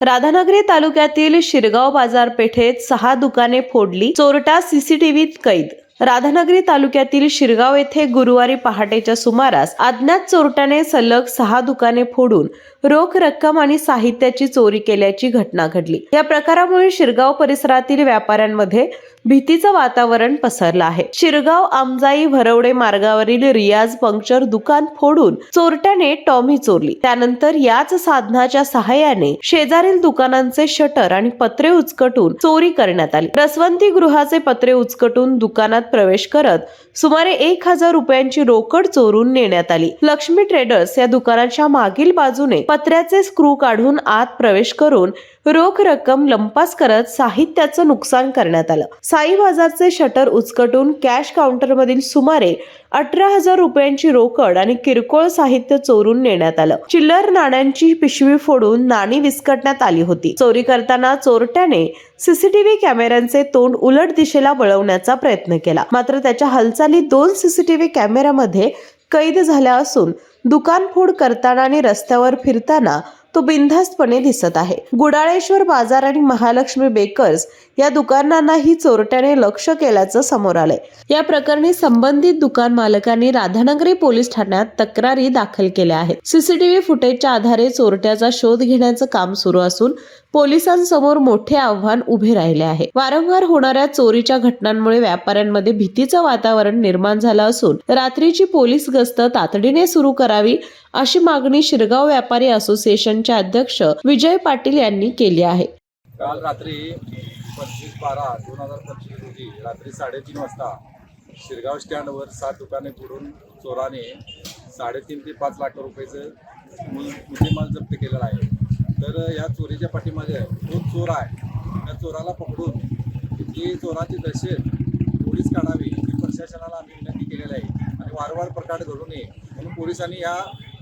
राधानगरी तालुक्यातील शिरगाव बाजारपेठेत 6 दुकाने फोडली, चोरटा सीसीटीव्हीत कैद। राधानगरी तालुक्यातील शिरगाव येथे गुरुवारी पहाटेच्या सुमारास अज्ञात चोरट्याने सलग 6 दुकाने फोडून रोख रक्कम आणि साहित्याची चोरी केल्याची घटना घडली। या प्रकारामुळे शिरगाव परिसरातील व्यापाऱ्यांमध्ये भीतीचं वातावरण पसरलं आहे। शिरगाव आमजाई भरवडे मार्गावरील रियाज पंक्चर दुकान फोडून चोरट्याने टॉमी चोरली। त्यानंतर याच साधनाच्या सहाय्याने शेजारील दुकानांचे शटर आणि पत्रे उचकटून चोरी करण्यात आली। रसवंती गृहाचे पत्रे उचकटून दुकानात प्रवेश करत सुमारे 1000 रुपयांची रोकड चोरून नेण्यात आली। लक्ष्मी ट्रेडर्स या दुकानाच्या मागील बाजूने पत्र्याचे स्क्रू काढून आत प्रवेश करून रोख रक्कम लंपास करत साहित्याचं नुकसान करण्यात आलं। साई बाजारचे शटर उचकटून कॅश काउंटरमधील सुमारे 18,000 रुपयांची रोकड आणि किरकोळ साहित्य चोरून नेण्यात आलं। चिल्लर नाण्यांची पिशवी फोडून नाणी विस्कटण्यात आली होती। चोरी करताना चोरट्याने सीसीटीव्ही कॅमेऱ्यांचे तोंड उलट दिशेला वळवण्याचा प्रयत्न केला, मात्र त्याच्या हालचाली 2 सीसीटीव्ही कॅमेऱ्यामध्ये कैद झाल्या असून दुकान फोड करताना आणि रस्त्यावर फिरताना तो बिनधास्तपणे दिसत आहे। गुडाळेश्वर बाजार आणि महालक्ष्मी बेकर्स या दुकानांनाही चोरट्याने लक्ष केल्याचं समोर आलंय। या प्रकरणी संबंधित दुकान मालकांनी राधानगरी पोलीस ठाण्यात तक्रारी दाखल केल्या आहेत। सीसीटीव्ही फुटेजच्या आधारे चोरट्याचा शोध घेण्याचं काम सुरू असून पोलिसांसमोर मोठे आव्हान उभे राहिले आहे। वारंवार होणाऱ्या चोरीच्या घटनांमुळे व्यापाऱ्यांमध्ये भीतीचं वातावरण निर्माण झालं असून रात्रीची पोलीस गस्त तातडीने सुरू करावी अशी मागणी शिरगाव व्यापारी असोसिएशनचे अध्यक्ष विजय पाटील यांनी केली आहे। काल रात्री 25/12/2025 रोजी रात्री 3:30 वाजता शिरगाव स्टँडवर 7 दुकाने फोडून चोराने 3.5 ते 5 लाख रुपयाचं मुद्देमाल जप्त केलेला आहे। तर या चोरीच्या पाठीमागे जो चोर आहे त्या चोराला पकडून ती चोराची दहशत पोलीस काढावी ही प्रशासनाला आम्ही विनंती केलेली आहे आणि वारंवार प्रकार घडू नये म्हणून पोलिसांनी या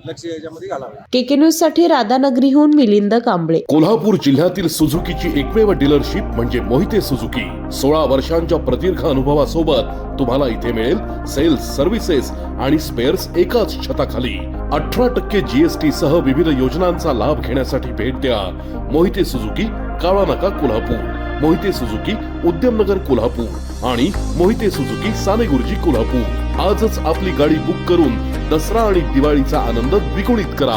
लक्ष याच्यामध्ये घालावे। केके न्यूज साठी राधानगरीहून मिलिंद कांबळे। कोल्हापूर जिल्ह्यातील सुझुकीची एकमेव डीलरशिप म्हणजे मोहिते सुझुकी। 16 वर्षांच्या प्रदीर्घ अनुभवासोबत तुम्हाला इथे मिळेल सेल्स, सर्व्हिसेस आणि स्पेअर्स एकाच छताखाली। 18% GST सह विविध योजनांचा लाभ घेण्यासाठी भेट द्या मोहिते सुझुकी, काळा नाका, कोल्हापूर। मोहिते सुझुकी, उद्यमनगर, कोल्हापूर आणि मोहिते सुझुकी, सानेगुरुजी, कोल्हापूर। आजच आपली गाडी बुक करून दसरा आणि दिवाळीचा आनंद द्विगुणित करा।